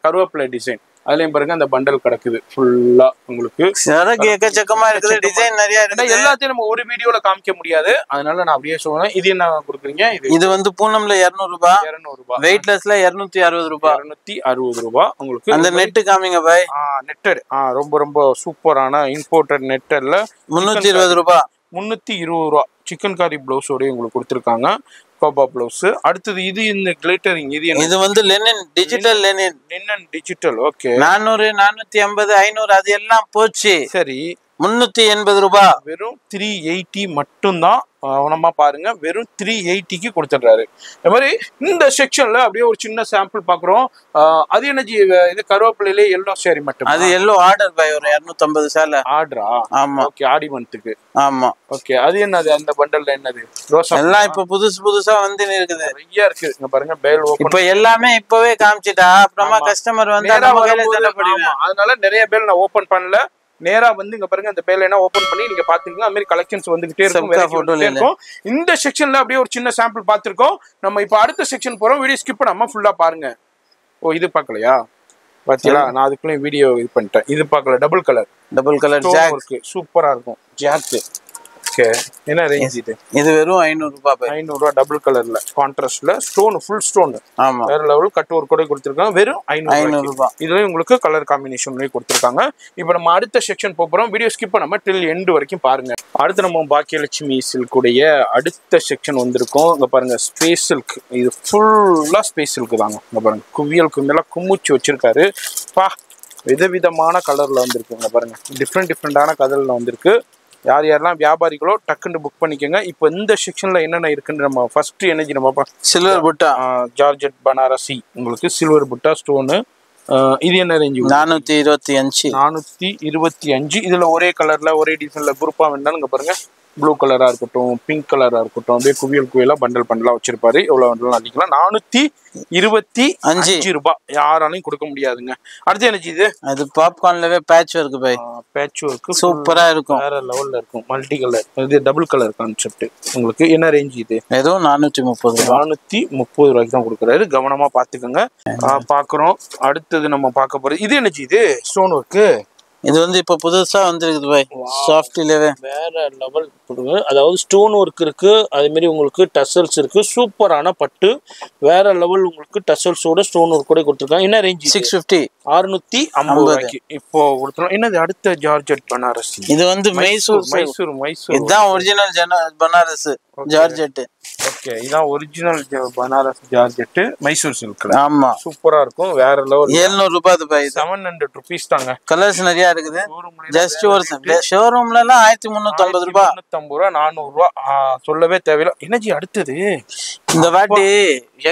கருவேப்பிலை டிசைன், அதுலயும் பாருங்க அந்த பண்டல் கிடக்குது ஃபுல்லா. உங்களுக்கு எக்கச்சக்கமா இருக்குது, டிசைன் நிறைய இருக்கு. எல்லாத்தையும் நம்ம ஒரு வீடியோல காமிக்க முடியாது, அதனால நான் அப்படியே சொல்றேன். இது என்ன கொடுக்குறீங்க? இது வந்து பூனம்ல 200 ரூபாய், 200 வெயிட்லெஸ்ல 260 ரூபாய். 260 ரூபாய். உங்களுக்கு அந்த நெட் காமிங்க பாய். நெட்டர் ரொம்ப சூப்பரான இம்போர்ட்டட் நெட்டர்ல 320 ரூபாய். 320 ரூபாய். சிக்கன் காரி பிளவுஸோடய உங்களுக்கு கொடுத்துருக்காங்க, கோபா பிளவுஸ். அடுத்தது இது இந்த கிளிட்டரிங், இது வந்து Lenin, digital Lenin digital. Okay, 400, 450, 500 அது எல்லாம் போச்சு. சரி, 380 ரூபாய். வெறும் 380 மட்டும்தான். கவனமா பாருங்க, வெறும் 380க்கு கொடுத்துடுறாரு. அது மாதிரி இந்த செக்ஷன்ல அப்படியே ஒரு சின்ன சாம்பிள் பாக்குறோம். அது என்ன இது கருவேப்பிலையிலே எல்லோ சாரி மட்டும். அது எல்லோ ஆர்டர் பை ஒரு 250 சேலை ஆர்டரா? ஆமா. ஓகே, ஆடி மந்த்துக்கு. ஆமா. ஓகே, அது என்னது அந்த பண்டல்ல என்னது? ரோசா எல்லாம் இப்ப புதுசா வந்து இருக்குது. நிறைய இருக்கு. இங்க பாருங்க, பேல் ஓபன். இப்ப எல்லாமே இப்பவே காமிச்சிட்டா அப்புறமா கஸ்டமர் வந்து அதனால நிறைய பேல் நான் ஓபன் பண்ணல. நேரா வந்து இங்க பாருங்க, அந்த பேல என்ன ஓபன் பண்ணி நீங்க பாத்துக்கீங்க. அது மாதிரி கலெக்ஷன்ஸ் வந்துகிட்டே இருக்கும். இந்த செக்ஷன்ல அப்படியே ஒரு சின்ன சாம்பிள் பாத்துருக்கோம். நம்ம இப்ப அடுத்த செக்ஷன் போறோம். வீடியோ ஸ்கிப் பண்ணாம ஃபுல்லா பாருங்க. ஓ, இது பாக்கலையா? பாத்தீங்களா, நான் அதுக்குள்ள வீடியோ இது பண்ணிட்டேன். இது பாக்கல, டபுள் கலர் ஜாக் இருக்கு, சூப்பரா இருக்கும். ஜாக். ஓகே, என்ன ரேஞ்ச் இது? இது வெறும் 500 ரூபாய். 500 ரூபாய். டபுள் கலர்ல கான்ட்ராஸ்ட்ல ஸ்டோன், ஃபுல் ஸ்டோன். ஆமா, வேற லெவல். கட் ஒர்க் கூட கொடுத்திருக்காங்க. வெறும் 500 ரூபாய். இதுல உங்களுக்கு கலர் காம்பினேஷன்லயே கொடுத்திருக்காங்க. இப்போ நம்ம அடுத்த செக்ஷன் போறோம். வீடியோ ஸ்கிப் பண்ணாம டில் எண்ட் வரைக்கும் பாருங்க. அடுத்து நம்ம பாக்கியலட்சுமி சில்குடைய அடுத்த செக்ஷன் வந்திருக்கோம். இங்க பாருங்க, ஸ்பேஸ் சில்க். இது ஃபுல்லா ஸ்பேஸ் சில்க் தாங்க. இங்க பாருங்க, குவியல் கும்முச்சு வச்சிருக்காரு. விதவிதமான கலர்ல வந்திருக்கு. இங்க பாருங்க, டிஃப்ரெண்டான கலர்ல வந்திருக்கு. யாரெல்லாம் வியாபாரிகளோ டக்குன்னு புக் பண்ணிக்கோங்க. இப்போ இந்த செக்ஷன்ல என்னென்ன இருக்குன்னு நம்ம ஃபர்ஸ்ட் எனர்ஜி நம்ம சில்வர் புட்டா, ஜார்ஜெட் பனாரசி. உங்களுக்கு சில்வர் புட்டா ஸ்டோனு. இது என்ன ரேஞ்சு? 425. 425. இதுல ஒரே கலர்ல ஒரே டிசைன்ல குரூப்பா வேண்டாலும் இங்க பாருங்க, ப்ளூ கலரா இருக்கட்டும், பிங்க் கலரா இருக்கட்டும், அப்படியே குவியலா பண்டலா வச்சிருப்பாரு. எவ்வளவு வேண்டாலும் அடிக்கலாம். 425 ரூபாய். யாராலையும் கொடுக்க முடியாதுங்க. அடுத்து என்ன இது? அது பாப்கார்ன்லவே பேட்ச் ஒர்க் பை. பேட்ச் ஒர்க் சூப்பரா இருக்கும், வேற லெவல்ல இருக்கும். மல்டி கலர், இது டபுள் கலர் கான்செப்ட். உங்களுக்கு என்ன ரேஞ்ச் இது? ஏதோ 430. 430 ரூபாய்க்கு தான் கொடுக்குறாரு. கவனமா பாத்துக்கோங்க. பாக்குறோம். அடுத்தது நம்ம பார்க்க போறது இது என்ன இது? Stone work. இது வந்து இப்ப புதுசா வந்திருக்குது பாய். சாஃப்ட்லவே வேற லெவல் கொடுங்க. அதாவது ஸ்டோன் ஒர்க் இருக்கு, அதே மாதிரி உங்களுக்கு டசல்ஸ் இருக்கு. சூப்பரான பட்டு, வேற லெவல். உங்களுக்கு டசல்ஸோட ஸ்டோன் ஒர்க் கூட கொடுத்துருக்காங்க. என்ன ரேஞ்ச்? 650. 650 ரூபாய்க்கு இப்போ கொடுத்துறோம். என்னது அடுத்த ஜார்ஜெட் பனாரசி? இது வந்து மைசூர். இதுதான் ஒரிஜினல் பனாரஸ் ஜார்ஜெட். ஓகே, இதான் original Banaras georgette Mysore silk. ஆமா, சூப்பரா இருக்கும். வேற லெவல். 700 ரூபாய் பாய். 700 ரூபீஸ் தாங்க. கலர்ஸ் நிறைய இருக்குது. ஜஸ்ட் ஒரு ஷோரூம்ல எல்லாம் 1350 ரூபாய், 350 ரூபாய், 400 ரூபாய். சொல்லவே தேவையில்லை. என்னஜி அடுத்தது? இந்த வாட்டி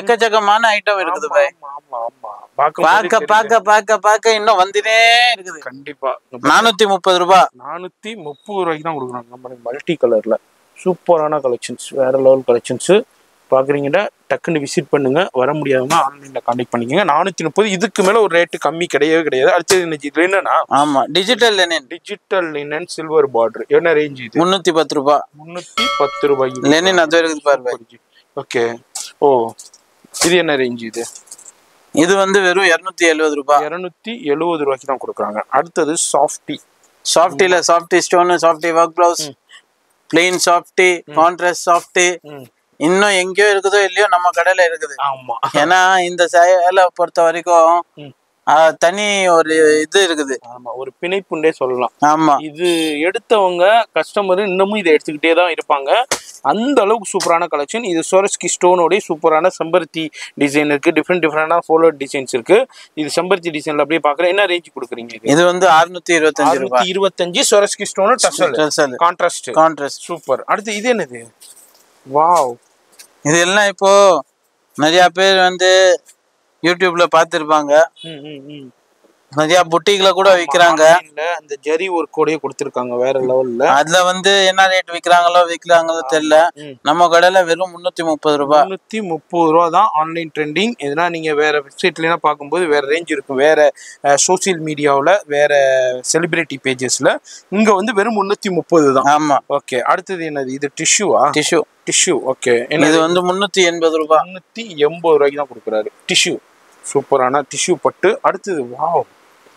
எக்கச்சக்கமான ஐட்டம் இருக்குது பாய். பாக்க இன்னும் வந்துட்டே இருக்குது. கண்டிப்பா 430 ரூபாய். 430 ரூபாய்க்கு தான் கொடுக்குறாங்க. மல்டி கலர்ல சூப்பரான கலெக்ஷன்ஸ், வேற லெவல் கலெக்ஷன்ஸ். பார்க்குறீங்கன்னா டக்குன்னு விசிட் பண்ணுங்க. வர முடியாதவங்க ஆன்லைனில் கான்டாக்ட் பண்ணிக்கோங்க. 430. இதுக்கு மேலே ஒரு ரேட்டு கம்மி கிடையவே கிடையாது. அடுத்தது என்ன என்னன்னா, ஆமா digital Lenin. Digital linen silver border. என்ன ரேஞ்ச் இது? 310 ரூபாய். 310 ரூபாய் லெனின் அது இருக்குது பாருங்க. ஓகே. ஓ, இது என்ன ரேஞ்ச் இது? இது வந்து வெறும் 270 ரூபாய். 270 ரூபாய்க்கு தான் கொடுக்குறாங்க. அடுத்தது சாஃப்டி. சாஃப்டில softy stone, softy work blouse, plain softy, contrast softy, இன்னும் எங்கேயோ இருக்குதோ இல்லையோ நம்ம கடையில இருக்குது. ஆமா, ஏன்னா இந்த சேலை பொறுத்த வரைக்கும் தனி ஒரு இது இருக்குது. ஆமா, ஒரு பிணைப்புண்டே சொல்லலாம். ஆமா, இது எடுத்தவங்க கஸ்டமர் இன்னமும் இதை எடுத்துக்கிட்டே தான் இருப்பாங்க. அந்த அளவுக்கு சூப்பரான கலெக்ஷன். இது சோரஸ்கி ஸ்டோனோடைய சூப்பரான செம்பருத்தி டிசைன் இருக்கு. டிஃப்ரெண்டான ஃபாலோட் டிசைன்ஸ் இருக்கு. இது செம்பருத்தி டிசைன்ல அப்படியே பாக்குறேன். என்ன ரேஞ்ச் கொடுக்குறீங்க? இது வந்து 625 ரூபாய். 625 சோரஸ்கி ஸ்டோன் டசல் கான்ட்ராஸ்ட். சூப்பர். அடுத்து இது என்னது? வாவ், இது எல்லாம் இப்போ நிறைய பேர் வந்து யூடியூப்ல பாத்துருப்பாங்க. நிறைய புட்டிக்ல கூட விக்கிறாங்க. அந்த ஜரி ஒர்க் கோடே கொடுத்திருக்காங்க வேற லெவல்ல. அதுல வந்து என்ன ரேட் விக்கிறாங்களோ தெரியல. நம்ம கடையில வெறும் 330 ரூபாய். 330 ரூபா தான் ஆன்லைன் ட்ரெண்டிங். எதுனா நீங்க வேற வெப்சைட்லாம் பார்க்கும்போது வேற ரேஞ்ச் இருக்கும். வேற சோசியல் மீடியாவில் வேற செலிபிரிட்டி பேஜஸ்ல இங்க வந்து வெறும் 330 தான். ஆமா, ஓகே. அடுத்தது என்னது? இது டிஷ்யூவா? டிஷ்யூ. ஓகே. இது வந்து 380 ரூபாய். 380 ரூபாய்க்கு தான் கொடுக்குறாரு டிஷ்யூ. சூப்பரான டிஷ்யூ பட்டு. அடுத்தது வாவ்,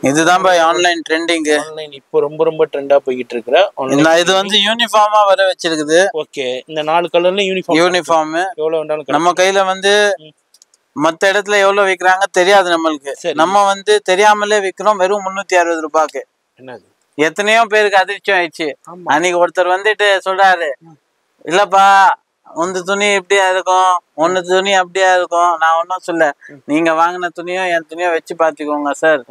இதுதான் பாய் ஆன்லைன் ட்ரெண்டிங். ஆன்லைன் இப்போ ரொம்ப ட்ரெண்டா போயிட்டு இருக்கிற. இது வந்து யூனிஃபார்மா வர வச்சிருக்குது. ஓகே. இந்த 4 கலர்ல யூனிஃபார்ம் எவ்வளவு வேண்டாலும் நம்ம கையில வந்து மத்த இடத்துல எவ்வளவு விக்கிறாங்க தெரியாது நம்மளுக்கு. நம்ம வந்து தெரியாமலே விக்கிறோம் வெறும் 360 ரூபாய்க்கு. என்னது, எத்தனையோ பேருக்கு அதிர்ச்சி ஆயிடுச்சு. அன்னைக்கு ஒருத்தர் வந்துட்டு சொல்றாரு, இல்லப்பா உந்த துணி இப்படியா இருக்கும், ஒன்னு துணி அப்படியா இருக்கும். நான் ஒன்னும் சொல்ல, நீங்க வாங்கின துணியும் என் துணியும் வச்சு பாத்துக்கோங்க சார்,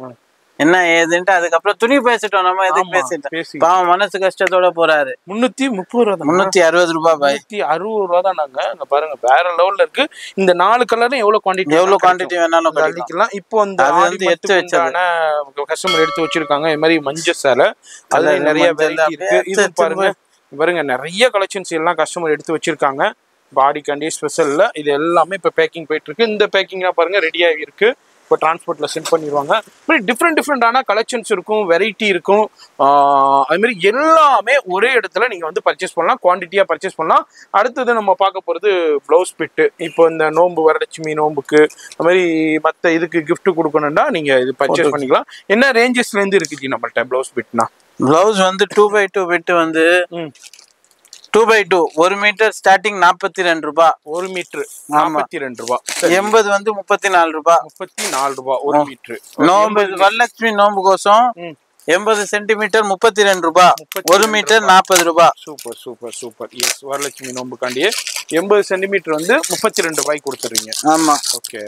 என்ன ஏதுன்ட்டு. அதுக்கப்புறம் துணி பேசிட்டோம். நம்ம எதுக்கு பேசிட்டோம்? பாவம் மனசு கஷ்டத்தோட போறாரு. 330 ரூபா. 360 ரூபாய் பாய். 360 ரூபா தான். நாங்க அங்க பாருங்க வேற லெவல்ல இருக்கு. இந்த 4 கலர்ல எவ்வளவு குவாண்டிட்டி வேணாலும் கழிக்கலாம். இப்போ இந்த எடுத்து வச்சான கஸ்டமர் எடுத்து வச்சிருக்காங்க. இது மாதிரி மஞ்சள் சேலை, அதுல நிறைய வெரைட்டி இருக்கு. இது பாருங்க நிறைய கலெக்ஷன்ஸ் எல்லாம் கஸ்டமர் எடுத்து வச்சிருக்காங்க. பாடி கண்டி ஸ்பெஷல்ல இது எல்லாமே இப்போ பேக்கிங் போயிட்டு இருக்கு. இந்த பேக்கிங்லாம் பாருங்க ரெடியாக இருக்கு. இப்போ டிரான்ஸ்போர்ட்ல சென்ட் பண்ணிடுவாங்க. டிஃப்ரெண்டான கலெக்ஷன்ஸ் இருக்கும், வெரைட்டி இருக்கும். அது மாதிரி எல்லாமே ஒரே இடத்துல நீங்க வந்து பர்ச்சேஸ் பண்ணலாம், குவான்டிட்டியா பர்ச்சேஸ் பண்ணலாம். அடுத்தது நம்ம பார்க்க போறது பிளவுஸ் பிட்டு. இப்போ இந்த நோம்பு, வரலட்சுமி நோம்புக்கு அது மாதிரி மற்ற இதுக்கு கிஃப்ட் கொடுக்கணும்னா நீங்க இது பர்ச்சேஸ் பண்ணிக்கலாம். என்ன ரேஞ்சஸ்ல இருந்து இருக்குது நம்மள்ட்ட பிளவுஸ் பிட்னா? பிளவுஸ் வந்து 2x2 பிட் வந்து 2x2 1 மீட்டர் ஸ்டார்டிங் 42 ரூபாய். 1 மீட்டர் 42 ரூபாய். 80 வந்து 34 ரூபாய். 34 ரூபாய் 1 மீட்டர். நோம்பு வரலட்சுமி நோம்பு கோசம் 80 சென்டிமீட்டர் 32 ரூபாய். 1 மீட்டர் 40 ரூபாய். சூப்பர். எஸ், வரலட்சுமி நோம்புக்காண்டியே 80 சென்டிமீட்டர் வந்து 32 ரூபாய்க்கு கொடுத்துறீங்க. ஆமா, ஓகே.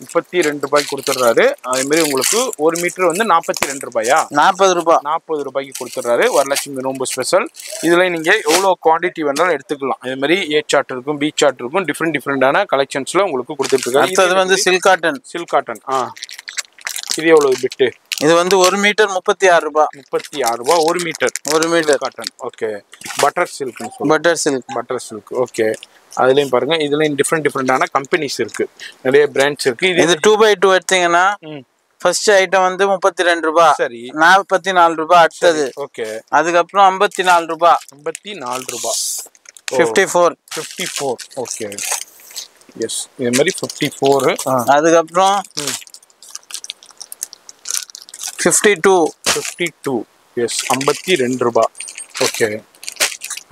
32 ரூபாய்க்கு கொடுத்துட்றாரு. அதே மாதிரி உங்களுக்கு 1 மீட்டர் வந்து 42 ரூபாயா? 40 ரூபாய். 40 ரூபாய்க்கு கொடுத்துட்றாரு. வரலட்சுமி நோம்பு ஸ்பெஷல். இதுல நீங்க எவ்வளோ குவான்டிட்டி வேணாலும் எடுத்துக்கலாம். அதே மாதிரி ஏ சார்ட் இருக்கும், பி சார்ட் இருக்கும். டிஃப்ரெண்டான கலெக்ஷன்ஸ்ல உங்களுக்கு கொடுத்துருக்காரு. இது வந்து சில்க் காட்டன். இது எவ்வளவு பிட்டு? இது வந்து 1 மீட்டர் 36 ரூபாய். 36 ரூபாய் 1 metre cotton. Okay. Butter silk. Okay. அதுலயும் பாருங்க, இதுலயும் டிஃப்ரெண்டான கம்பெனிஸ் இருக்கு, நிறைய பிராண்ட்ஸ் இருக்கு. இது 2x2 எடுத்தீங்கன்னா ஃபர்ஸ்ட் ஐட்டம் வந்து 32 ரூபாய். சரி, 44 ரூபாய் அடுத்தது. ஓகே. அதுக்கப்புறம் 54 ரூபாய். 54 ரூபாய். 54. ஓகே. எஸ், இது மாதிரி 54. அதுக்கப்புறம் 52. எஸ், 52 ரூபாய். ஓகே.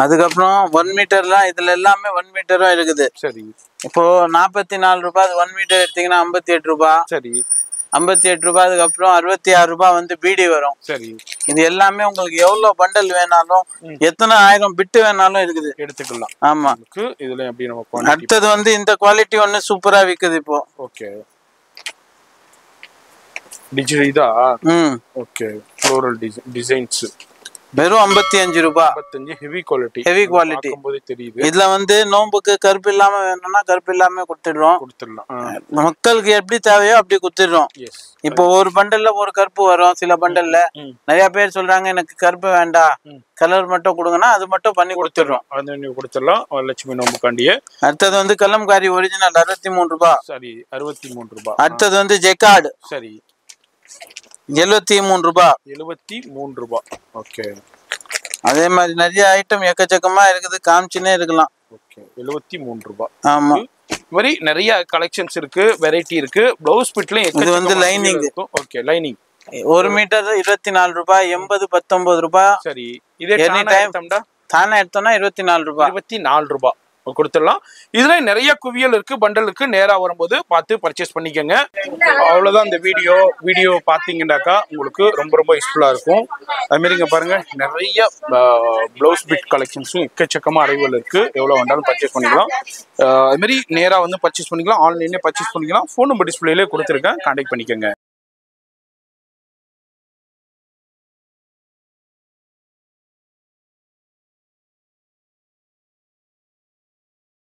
அதுக்கப்புறம் 1 மீட்டர்லாம் இதுல எல்லாமே 1 மீட்டரும் இருக்குது. சரி. இப்போ 44 ரூபாய் 1 மீட்டர் எடுத்தீங்கன்னா 58 ரூபாய். சரி, 58 ரூபாய். அதுக்கப்புறம் 66 ரூபாய் வந்து பீடி வரும். சரி. இது எல்லாமே உங்களுக்கு எவ்வளவு பண்டல் வேணாலும், எத்தனை 1000 பிட்டு வேணாலும் இருக்குது, எடுத்துக்கலாம். ஆமா. இதுல எப்படி நம்ம அடுத்தது வந்து இந்த குவாலிட்டி ஒண்ணு சூப்பரா விக்குது இப்போ. ஓகே. டிஜிட்டல் இதா? ஓகே. ஃப்ளோரல் டிசைன்ஸ் வெறும் 55 ரூபாய். 55 ஹெவி குவாலிட்டி. ஹெவி குவாலிட்டி தெரியுது. இதுல வந்து நோம்புக்கு கருப்பு இல்லாம வேணும்னா கருப்பு இல்லாம கொடுத்துடுறோம். மக்களுக்கு எப்படி தேவையோ அப்படி கொடுத்துடுறோம். இப்போ ஒரு பண்டல்ல ஒரு கருப்பு வரும், சில பண்டல்ல நிறைய பேர் சொல்றாங்க எனக்கு கருப்பு வேண்டாம் கலர் மட்டும் கொடுங்கன்னா அது மட்டும் பண்ணி கொடுத்துடுறோம். லட்சுமி நோம்புக்காண்டியே. அடுத்தது வந்து கலம்காரி ஒரிஜினல் 63 ரூபாய். சரி 63 ரூபாய். அடுத்தது வந்து ஜெக்கார்டு. சரி 73 ரூபாய். 73 ரூபாய். ஓகே. அதே மாதிரி நிறைய ஐட்டம் எக்கச்சக்கமா இருக்குது, காமிச்சுனே இருக்கலாம். ஓகே 73 ரூபாய். ஆமா இந்த மாதிரி நிறைய கலெக்ஷன்ஸ் இருக்கு, வெரைட்டி இருக்கு. ப்ளவுஸ் பிட்லயும் இது வந்து லைனிங். ஓகே லைனிங் 1 மீட்டர் 24 ரூபாய். 80 19 ரூபாய். சரி இதே தானே எடுத்தோம்னா 24 ரூபாய். 24 ரூபாய் கொடுத்துடலாம். இதுல நிறைய குவியல் இருக்கு, பண்டல் இருக்கு. நேரா வரும்போது பார்த்து பர்ச்சேஸ் பண்ணிக்கோங்க. அவ்வளவுதான் இந்த வீடியோ பாத்தீங்கன்னாக்கா உங்களுக்கு ரொம்ப ரொம்ப யூஸ்ஃபுல்லா இருக்கும். அது மாதிரி இங்க பாருங்க நிறைய பிளவுஸ் பிட் கலெக்ஷன்ஸும் எக்கச்சக்கமா அரைவல் இருக்கு. எவ்வளவு வேண்டாலும் பர்ச்சேஸ் பண்ணிக்கலாம். அது மாதிரி நேரா வந்து பர்ச்சேஸ் பண்ணிக்கலாம், ஆன்லைன்லயே பர்ச்சேஸ் பண்ணிக்கலாம். ஃபோன் நம்பர் டிஸ்பிளேலே கொடுத்துருக்கேன், கான்டாக்ட் பண்ணிக்கோங்க.